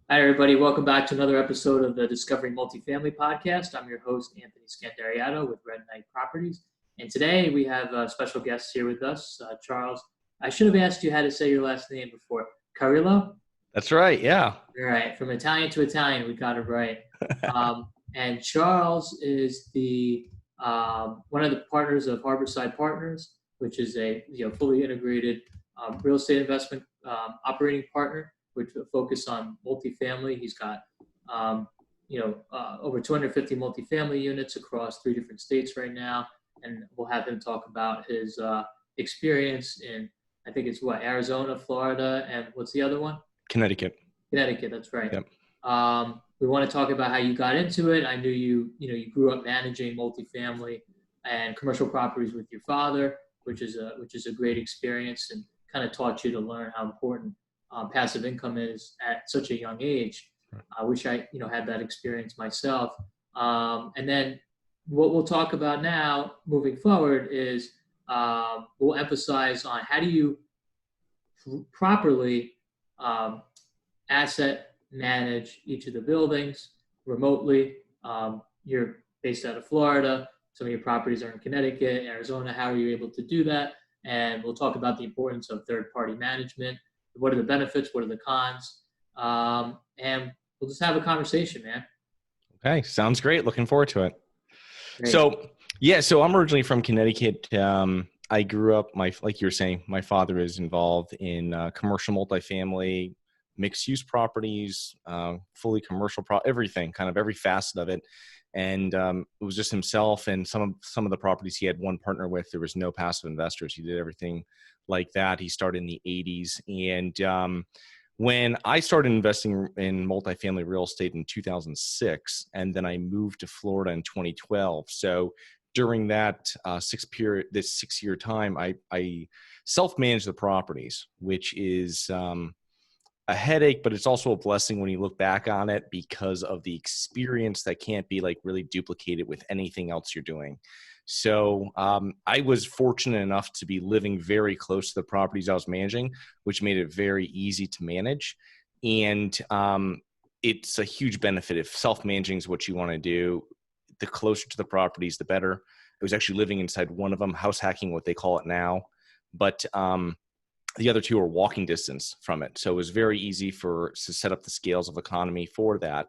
Hi, everybody. Welcome back to another episode of the Discovering Multifamily podcast. I'm your host, Anthony Scandariato with Red Knight Properties. And today we have a special guest here with us, Charles. I should have asked you how to say your last name before. Carillo? That's right. Yeah. All right. From Italian to Italian, we got it right. And Charles is the one of the partners of Harborside Partners, which is a fully integrated real estate investment operating partner, which will focus on multifamily. He's got over 250 multifamily units across 3 different states right now, and we'll have him talk about his experience in, I think it's Arizona, Florida, and what's the other one? Connecticut. Connecticut, that's right. Yep. We want to talk about how you got into it. I knew you grew up managing multifamily and commercial properties with your father, which is a great experience, and kind of taught you to learn how important passive income is at such a young age. I wish I had that experience myself. And then what we'll talk about now, moving forward, is we'll emphasize on how do you properly asset manage each of the buildings remotely. You're based out of Florida. Some of your properties are in Connecticut, Arizona. How are you able to do that? And we'll talk about the importance of third-party management. What are the benefits? What are the cons? And we'll just have a conversation, man. Okay. Sounds great. Looking forward to it. Great. So I'm originally from Connecticut. I grew up, like you were saying, my father is involved in commercial multifamily, mixed-use properties, fully commercial, everything, kind of every facet of it. And it was just himself, and some of the properties he had one partner with. There was no passive investors. He did everything like that. He started in the 80s. And when I started investing in multifamily real estate in 2006, and then I moved to Florida in 2012. So during that 6-year time, I self-managed the properties, which is a headache, but it's also a blessing when you look back on it because of the experience that can't be really duplicated with anything else you're doing. So I was fortunate enough to be living very close to the properties I was managing, which made it very easy to manage. And it's a huge benefit. If self-managing is what you want to do, the closer to the properties, the better. I was actually living inside one of them, house hacking, what they call it now. But the other two are walking distance from it. So it was very easy to set up the scales of economy for that.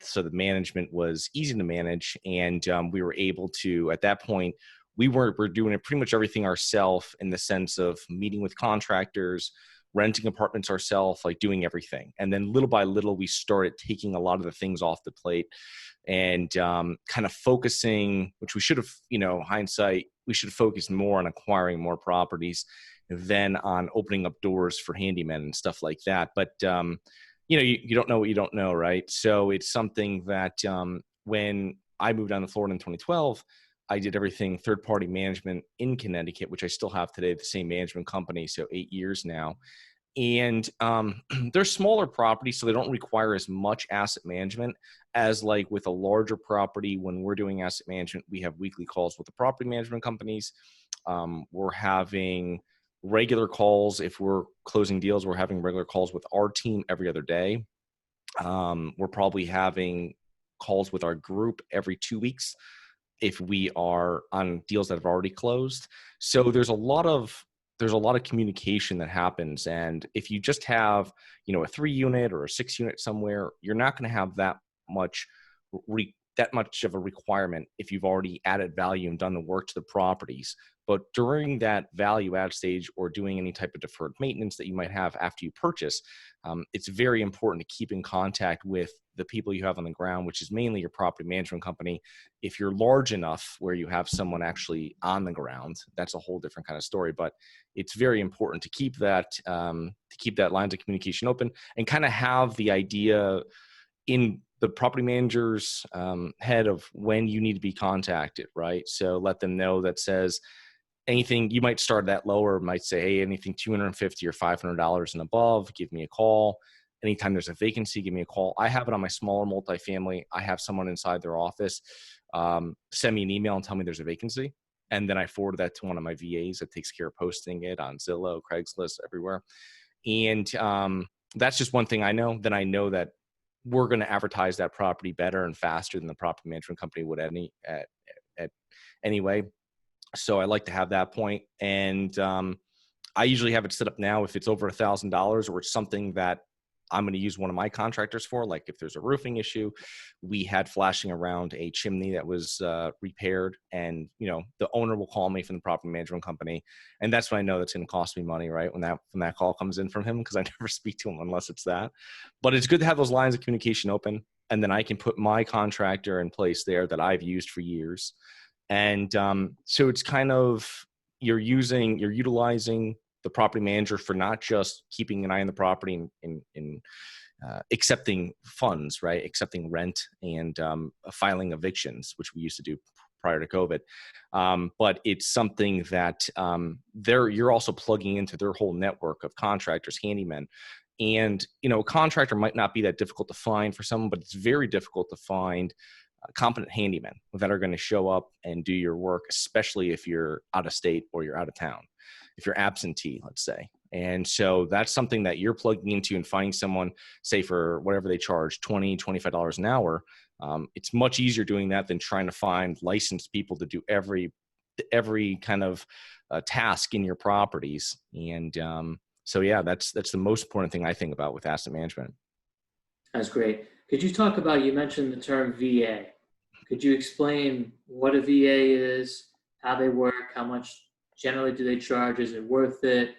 So the management was easy to manage. And we were able to, at that point, we're doing it pretty much everything ourselves, in the sense of meeting with contractors, renting apartments ourselves, doing everything. And then little by little, we started taking a lot of the things off the plate and kind of focusing, which we should have, hindsight, we should focus more on acquiring more properties than on opening up doors for handymen and stuff like that. But, you don't know what you don't know, right? So it's something that when I moved down to Florida in 2012, I did everything third-party management in Connecticut, which I still have today, the same management company, so 8 years now. And they're smaller properties, so they don't require as much asset management as with a larger property. When we're doing asset management, we have weekly calls with the property management companies. We're having regular calls. If we're closing deals, we're having regular calls with our team every other day. We're probably having calls with our group every 2 weeks if we are on deals that have already closed. So there's a lot of communication that happens. And if you just have, a 3-unit or a 6-unit somewhere, you're not going to have that much of a requirement if you've already added value and done the work to the properties. But during that value add stage, or doing any type of deferred maintenance that you might have after you purchase, it's very important to keep in contact with the people you have on the ground, which is mainly your property management company. If you're large enough where you have someone actually on the ground, that's a whole different kind of story. But it's very important to keep that lines of communication open, and kind of have the idea in the property manager's head of when you need to be contacted, right? So let them know that says anything, you might start that lower, might say, hey, anything $250 or $500 and above, give me a call. Anytime there's a vacancy, give me a call. I have it on my smaller multifamily. I have someone inside their office send me an email and tell me there's a vacancy. And then I forward that to one of my VAs that takes care of posting it on Zillow, Craigslist, everywhere. And that's just one thing I know. Then I know that we're going to advertise that property better and faster than the property management company would at anyway. So I like to have that point. And I usually have it set up now if it's over $1,000 or it's something that I'm going to use one of my contractors for. Like if there's a roofing issue, we had flashing around a chimney that was repaired, and the owner will call me from the property management company, and that's when I know that's going to cost me money, right? When that call comes in from him, because I never speak to him unless it's that. But it's good to have those lines of communication open, and then I can put my contractor in place there that I've used for years, and so it's kind of you're utilizing the property manager for not just keeping an eye on the property and accepting funds, right? Accepting rent and filing evictions, which we used to do prior to COVID. But it's something that you're also plugging into their whole network of contractors, handymen. And, a contractor might not be that difficult to find for someone, but it's very difficult to find competent handymen that are going to show up and do your work, especially if you're out of state or you're out of town, if you're absentee, let's say. And so that's something that you're plugging into and finding someone, say for whatever they charge, $20, $25 an hour. It's much easier doing that than trying to find licensed people to do every kind of task in your properties. And so, yeah, that's the most important thing I think about with asset management. That's great. Could you talk about, you mentioned the term VA. Could you explain what a VA is, how they work, how much generally do they charge? Is it worth it?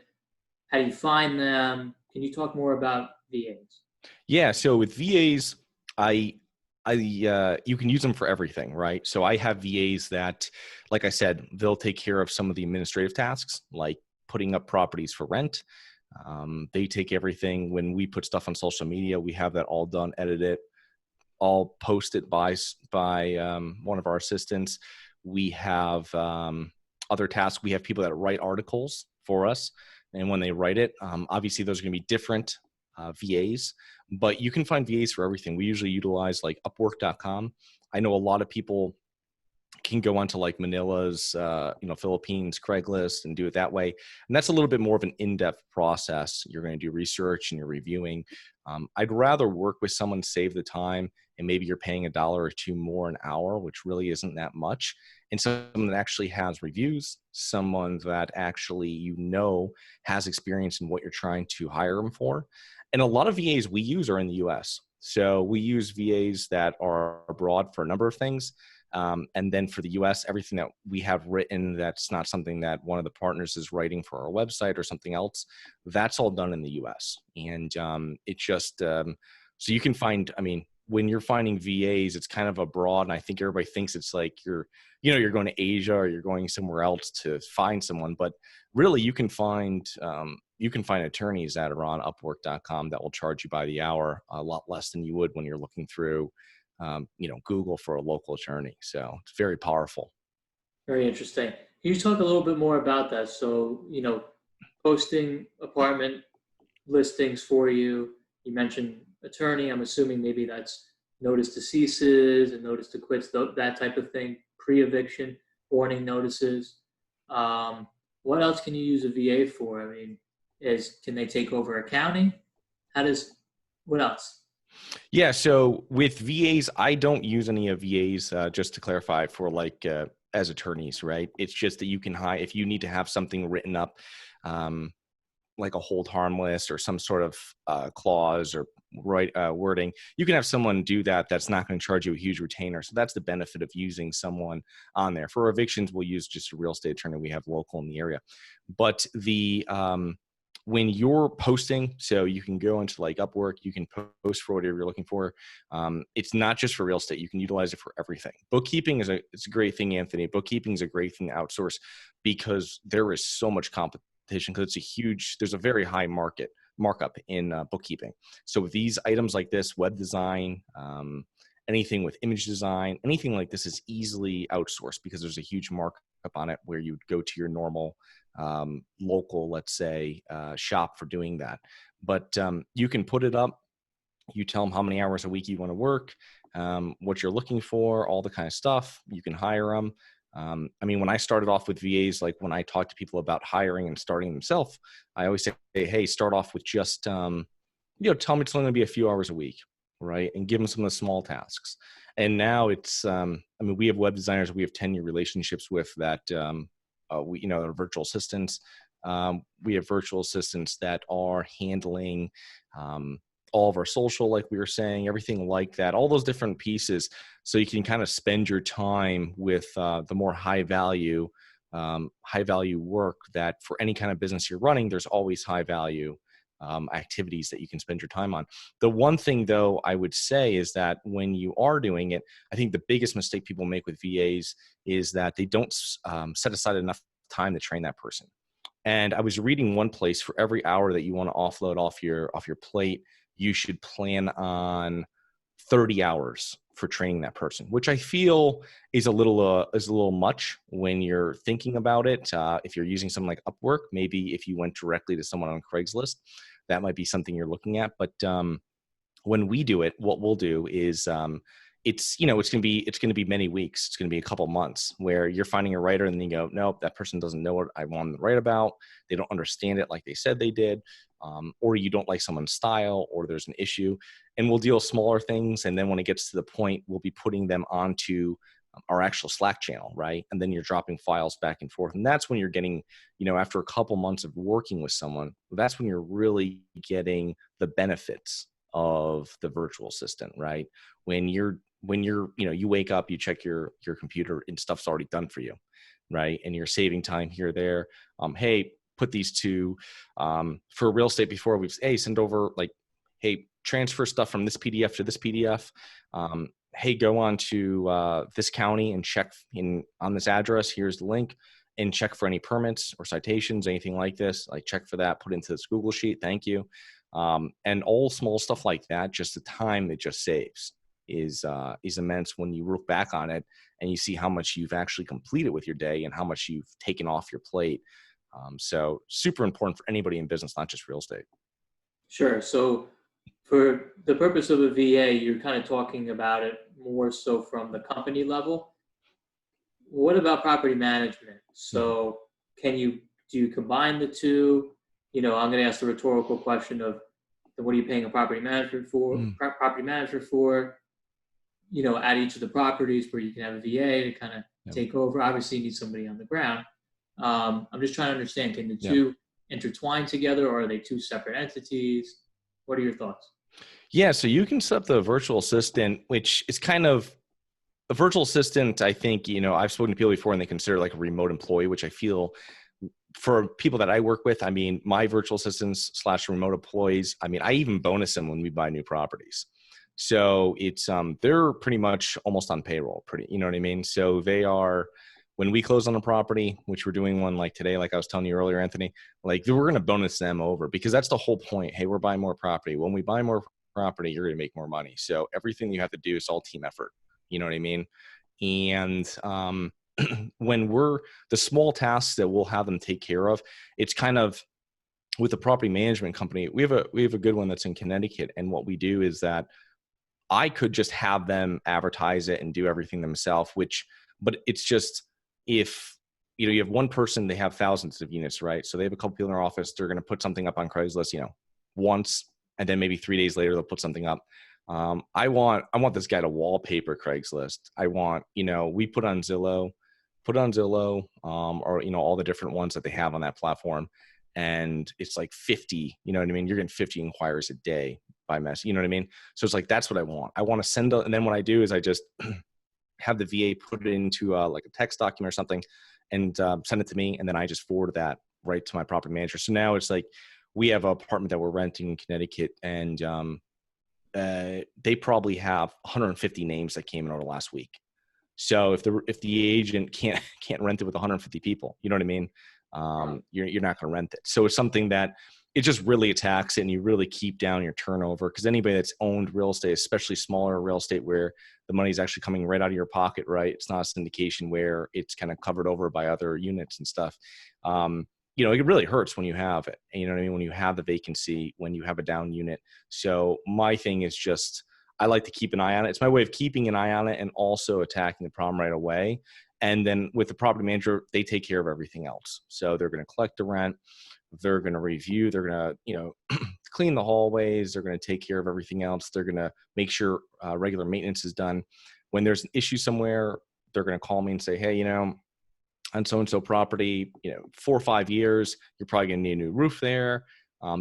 How do you find them? Can you talk more about VAs? Yeah. So with VAs, you can use them for everything, right? So I have VAs that, like I said, they'll take care of some of the administrative tasks, like putting up properties for rent. They take everything. When we put stuff on social media, we have that all done, edited, all posted by one of our assistants. We have other tasks. We have people that write articles for us. And when they write it, obviously those are going to be different VAs, but you can find VAs for everything. We usually utilize like Upwork.com. I know a lot of people can go onto like Manila's, Philippines, Craigslist, and do it that way. And that's a little bit more of an in-depth process. You're going to do research and you're reviewing. I'd rather work with someone, save the time, and maybe you're paying $1 or $2 more an hour, which really isn't that much. And someone that actually has reviews, someone that actually, has experience in what you're trying to hire them for. And a lot of VAs we use are in the US. So we use VAs that are abroad for a number of things. And then for the US, everything that we have written that's not something that one of the partners is writing for our website or something else, that's all done in the US. And it just, so you can find, when you're finding VAs, it's kind of abroad. And I think everybody thinks it's like you're going to Asia or you're going somewhere else to find someone. But really, you can find attorneys that are on Upwork.com that will charge you by the hour a lot less than you would when you're looking through Google for a local attorney. So it's very powerful. Very interesting. Can you talk a little bit more about that? So, posting apartment listings for you. You mentioned attorney. I'm assuming maybe that's notice to ceases and notice to quits, that type of thing, pre-eviction, warning notices. What else can you use a VA for? Can they take over accounting? What else? Yeah. So with VAs, I don't use any of VAs, just to clarify, for as attorneys, right? It's just that you can hire, if you need to have something written up, like a hold harmless or some sort of clause or wording, you can have someone do that. That's not going to charge you a huge retainer. So that's the benefit of using someone on there. For evictions, we'll use just a real estate attorney we have local in the area. But when you're posting, so you can go into like Upwork, you can post for whatever you're looking for. It's not just for real estate. You can utilize it for everything. Bookkeeping it's a great thing, Anthony. Bookkeeping is a great thing to outsource because there is so much competition, because there's a very high markup in bookkeeping. So with these items like this, web design, anything with image design, anything like this is easily outsourced because there's a huge markup on it where you would go to your normal local, let's say, shop for doing that. But you can put it up. You tell them how many hours a week you want to work, what you're looking for, all the kind of stuff. You can hire them. When I started off with VAs, like when I talk to people about hiring and starting themselves, I always say, hey, start off with just tell them it's only going to be a few hours a week, right? And give them some of the small tasks. And now it's, I mean, we have web designers we have 10-year relationships with that, are virtual assistants. We have virtual assistants that are handling all of our social, like we were saying, everything like that, all those different pieces. So you can kind of spend your time with the more high value work that for any kind of business you're running, there's always high value activities that you can spend your time on. The one thing, though, I would say is that when you are doing it, I think the biggest mistake people make with VAs is that they don't set aside enough time to train that person. And I was reading one place, for every hour that you want to offload off your plate, you should plan on 30 hours for training that person, which I feel is a little much when you're thinking about it. If you're using something like Upwork, maybe if you went directly to someone on Craigslist, that might be something you're looking at. But when we do it, what we'll do is it's going to be many weeks. It's going to be a couple months where you're finding a writer and then you go, nope, that person doesn't know what I want them to write about. They don't understand it like they said they did. Or you don't like someone's style, or there's an issue, and we'll deal with smaller things. And then when it gets to the point, we'll be putting them onto our actual Slack channel, right? And then you're dropping files back and forth. And that's when you're getting, after a couple months of working with someone, that's when you're really getting the benefits of the virtual assistant, right? When you're, you wake up, you check your computer and stuff's already done for you, right? And you're saving time here or there. Hey, put these two for real estate before send over transfer stuff from this PDF to this PDF. Hey, go on to this county and check on this address. Here's the link, and check for any permits or citations, anything like this. Like, check for that, put into this Google sheet. Thank you. And all small stuff like that, just the time it just saves is immense when you look back on it and you see how much you've actually completed with your day and how much you've taken off your plate. So super important for anybody in business, not just real estate. Sure. So for the purpose of a VA, you're kind of talking about it more so from the company level. What about property management? So do you combine the two? I'm going to ask the rhetorical question of, what are you paying a property manager for? At each of the properties where you can have a VA to kind of take over. Obviously, you need somebody on the ground. I'm just trying to understand, can the two intertwine together, or are they two separate entities? What are your thoughts? Yeah, so you can set up the virtual assistant, which is kind of a virtual assistant. I think, I've spoken to people before and they consider like a remote employee, which I feel for people that I work with, I mean, my virtual assistants / remote employees, I mean, I even bonus them when we buy new properties. So it's, they're pretty much almost on payroll, you know what I mean? So they are, when we close on a property, which we're doing one like today, like I was telling you earlier, Anthony, like we're going to bonus them over, because that's the whole point. Hey, we're buying more property. When we buy more property, you're going to make more money. So everything you have to do is all team effort. You know what I mean? And when the small tasks that we'll have them take care of, it's kind of with the property management company. We have a good one that's in Connecticut. And what we do is that I could just have them advertise it and do everything themselves, but it's just, if you have one person, they have thousands of units, right? So they have a couple people in their office, they're going to put something up on Craigslist, once, and then maybe 3 days later they'll put something up. I want this guy to wallpaper Craigslist. I want, we put on Zillow, or all the different ones that they have on that platform, and it's like 50. You know what I mean? You're getting 50 inquiries a day by mess. You know what I mean? So it's like, that's what I want. I want to send, and then what I do is I just have the VA put it into like a text document or something, and send it to me, and then I just forward that right to my property manager. So now it's like, we have an apartment that we're renting in Connecticut, and they probably have 150 names that came in over the last week. So if the agent can't rent it with 150 people, you know what I mean? You're not going to rent it. So it's something that it just really attacks it, and you really keep down your turnover, because anybody that's owned real estate, especially smaller real estate where the money is actually coming right out of your pocket, right? It's not a syndication where it's kind of covered over by other units and stuff. It really hurts when you have it. You know what I mean? When you have the vacancy, when you have a down unit. So my thing is just, I like to keep an eye on it. It's my way of keeping an eye on it and also attacking the problem right away. And then with the property manager, they take care of everything else. So they're going to collect the rent. They're going to review. They're going to, clean the hallways. They're going to take care of everything else. They're going to make sure regular maintenance is done. When there's an issue somewhere, they're going to call me and say, hey, on so-and-so property, 4 or 5 years, you're probably going to need a new roof there.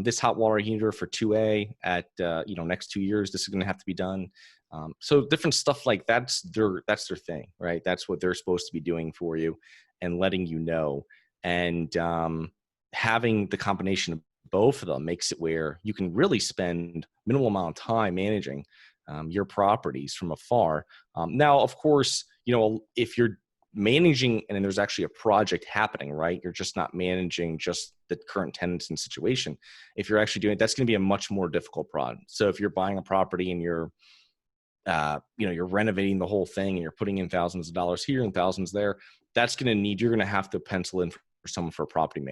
This hot water heater for 2A at, next 2 years, this is going to have to be done. So different stuff like that's their thing, right? That's what they're supposed to be doing for you and letting you know. And having the combination of both of them makes it where you can really spend minimal amount of time managing your properties from afar. Now, of course, if you're managing and then there's actually a project happening, right? You're just not managing just the current tenants and situation. If you're actually doing it, that's going to be a much more difficult project. So if you're buying a property and you're renovating the whole thing and you're putting in thousands of dollars here and thousands there, you're going to have to pencil in for someone for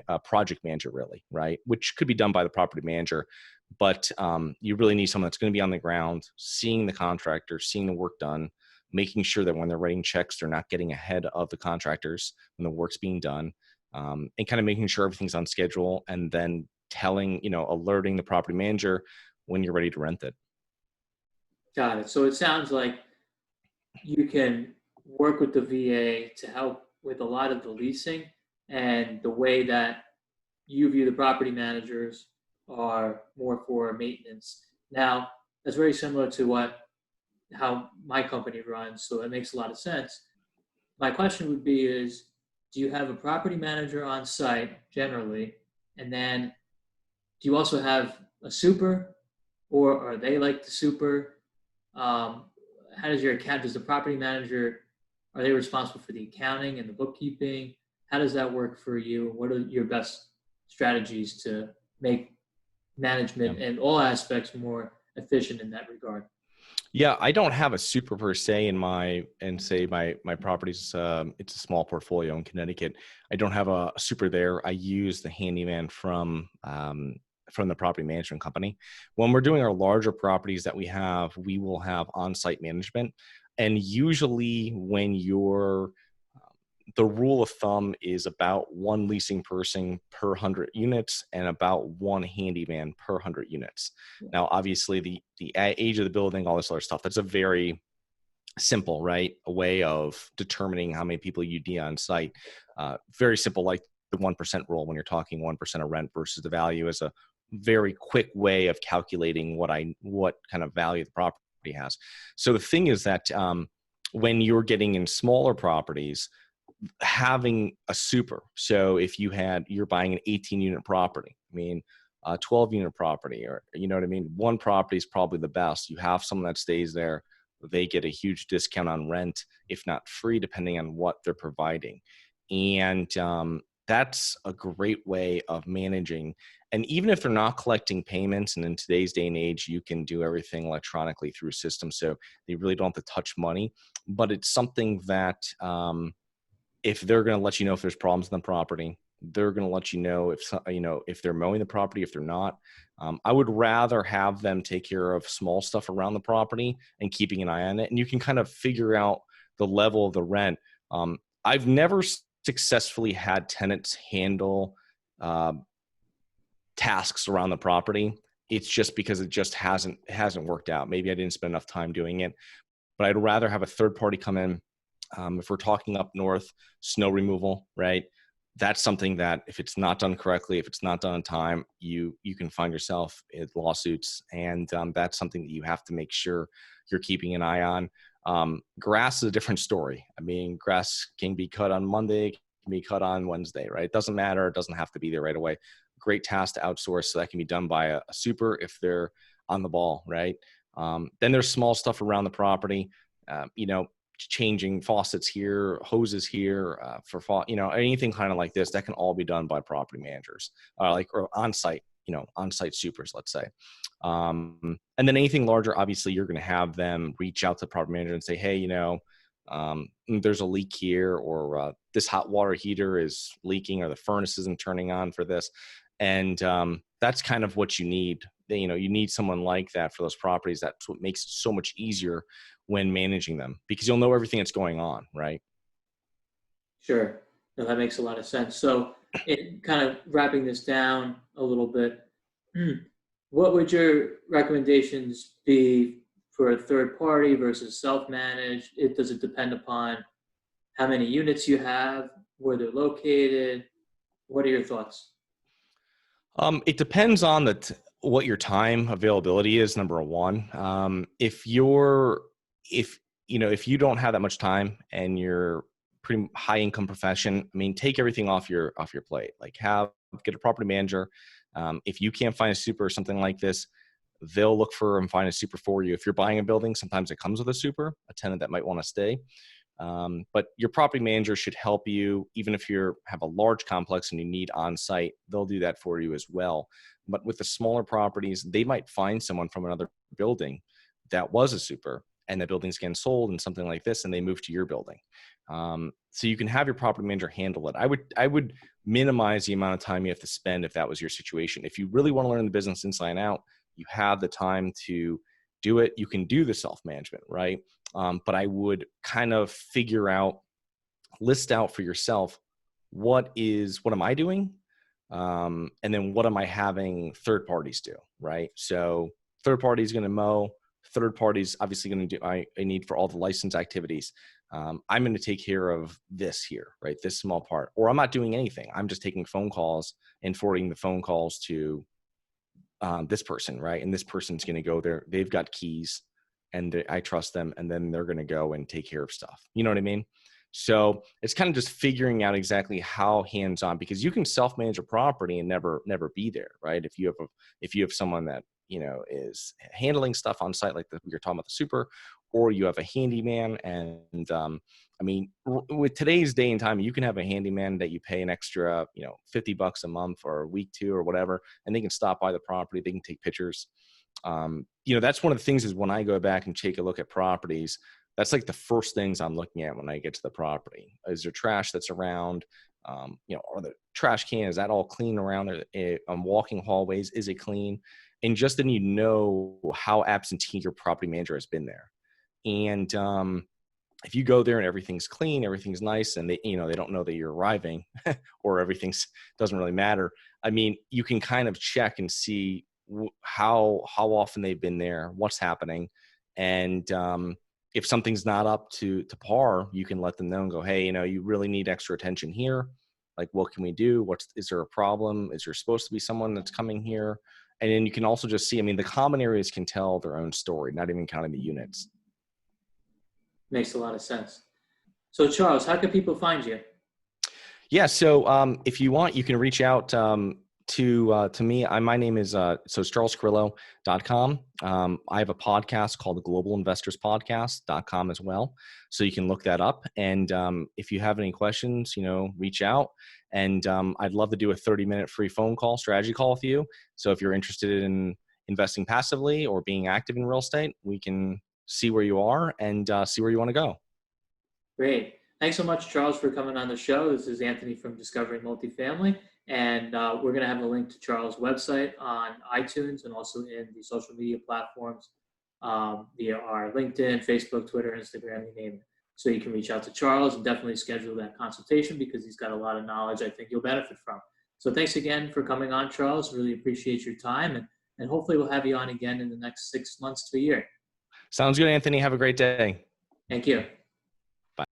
a project manager, really, right? Which could be done by the property manager, but you really need someone that's going to be on the ground, seeing the contractor, seeing the work done, making sure that when they're writing checks, they're not getting ahead of the contractors when the work's being done, and kind of making sure everything's on schedule, and then alerting the property manager when you're ready to rent it. Got it. So it sounds like you can work with the VA to help with a lot of the leasing, and the way that you view the property managers are more for maintenance. Now, that's very similar to how my company runs, so it makes a lot of sense. My question would be do you have a property manager on site generally, and then do you also have a super, or are they like the super? How does does the property manager, are they responsible for the accounting and the bookkeeping? How does that work for you? What are your best strategies to make management and all aspects more efficient in that regard? Yeah, I don't have a super per se in my properties. It's a small portfolio in Connecticut. I don't have a super there. I use the handyman from the property management company. When we're doing our larger properties that we will have on-site management. And usually when the rule of thumb is about one leasing person per 100 units and about one handyman per 100 units. Now, obviously the age of the building, all this other stuff, that's a very simple, right? A way of determining how many people you need on site. Very simple, like the 1% rule when you're talking 1% of rent versus the value is a very quick way of calculating what kind of value the property has. So the thing is that when you're getting in smaller properties, having a super. So if you're buying an 18 unit property, a 12 unit property, or one property is probably the best. You have someone that stays there, they get a huge discount on rent, if not free, depending on what they're providing. And that's a great way of managing. And even if they're not collecting payments, and in today's day and age, you can do everything electronically through systems, so they really don't have to touch money. But it's something that if they're going to let you know if there's problems in the property, they're going to let you know if they're mowing the property, if they're not. I would rather have them take care of small stuff around the property and keeping an eye on it. And you can kind of figure out the level of the rent. I've never successfully had tenants handle tasks around the property. It's just because it just hasn't worked out. Maybe I didn't spend enough time doing it, but I'd rather have a third party come in. If we're talking up north, snow removal, right? That's something that if it's not done correctly, if it's not done on time, you can find yourself in lawsuits. And that's something that you have to make sure you're keeping an eye on. Grass is a different story. Grass can be cut on Monday, can be cut on Wednesday, right? It doesn't matter. It doesn't have to be there right away. Great task to outsource. So that can be done by a super if they're on the ball, right? Then there's small stuff around the property, changing faucets here, hoses here, anything kind of like this, that can all be done by property managers, or on-site supers, let's say. And then anything larger, obviously you're going to have them reach out to the property manager and say, hey, there's a leak here, or this hot water heater is leaking, or the furnace isn't turning on for this. And that's kind of what you need. You need someone like that for those properties. That's what makes it so much easier when managing them, because you'll know everything that's going on, right? Sure. No, that makes a lot of sense. So, kind of wrapping this down a little bit, What would your recommendations be for a third party versus self-managed? Does it depend upon how many units you have, where they're located? What are your thoughts? It depends on what your time availability is. Number one, if if you don't have that much time and you're pretty high income profession, I mean, take everything off your plate. Like get a property manager. If you can't find a super or something like this, they'll look for and find a super for you. If you're buying a building, sometimes it comes with a super, a tenant that might want to stay. But your property manager should help you, even if you have a large complex and you need on-site, they'll do that for you as well. But with the smaller properties, they might find someone from another building that was a super, and the building's getting sold and something like this, and they move to your building. So you can have your property manager handle it. I would minimize the amount of time you have to spend if that was your situation. If you really want to learn the business inside and out, you have the time to do it. You can do the self-management, right? But I would kind of list out for yourself, what am I doing? And then what am I having third parties do, right? So third party is going to mow, third party's obviously going to do, I need for all the license activities. I'm going to take care of this here, right? This small part, or I'm not doing anything. I'm just taking phone calls and forwarding the phone calls to this person, right? And this person's going to go there. They've got keys and I trust them, and then they're going to go and take care of stuff. You know what I mean? So it's kind of just figuring out exactly how hands-on, because you can self-manage a property and never be there, right? If you have someone that, is handling stuff on site, like we were talking about the super, or you have a handyman. And I mean, with today's day and time, you can have a handyman that you pay an extra, $50 a month or a week to or whatever, and they can stop by the property. They can take pictures. That's one of the things is when I go back and take a look at properties, that's like the first things I'm looking at when I get to the property. Is there trash that's around? Are the trash can, is that all clean around there? Walking hallways, is it clean? And just then how absentee your property manager has been there. And if you go there and everything's clean, everything's nice, and they don't know that you're arriving or everything's doesn't really matter. I mean, you can kind of check and see how often they've been there, what's happening. And if something's not up to par, you can let them know and go, hey, you really need extra attention here. Like, what can we do? Is there a problem? Is there supposed to be someone that's coming here? And then you can also just see, I mean, the common areas can tell their own story, not even counting the units. Makes a lot of sense. So Charles, how can people find you? Yeah. So if you want, you can reach out to me. My name is so it's charlescarillo.com. I have a podcast called the Global Investors Podcast.com as well. So you can look that up. And if you have any questions, reach out. And I'd love to do a 30-minute free phone call, strategy call with you. So if you're interested in investing passively or being active in real estate, we can see where you are and see where you want to go. Great. Thanks so much, Charles, for coming on the show. This is Anthony from Discovering Multifamily. And we're going to have a link to Charles' website on iTunes and also in the social media platforms via our LinkedIn, Facebook, Twitter, Instagram, you name it. So you can reach out to Charles and definitely schedule that consultation because he's got a lot of knowledge I think you'll benefit from. So thanks again for coming on, Charles. Really appreciate your time. And hopefully we'll have you on again in the next 6 months to a year. Sounds good, Anthony. Have a great day. Thank you.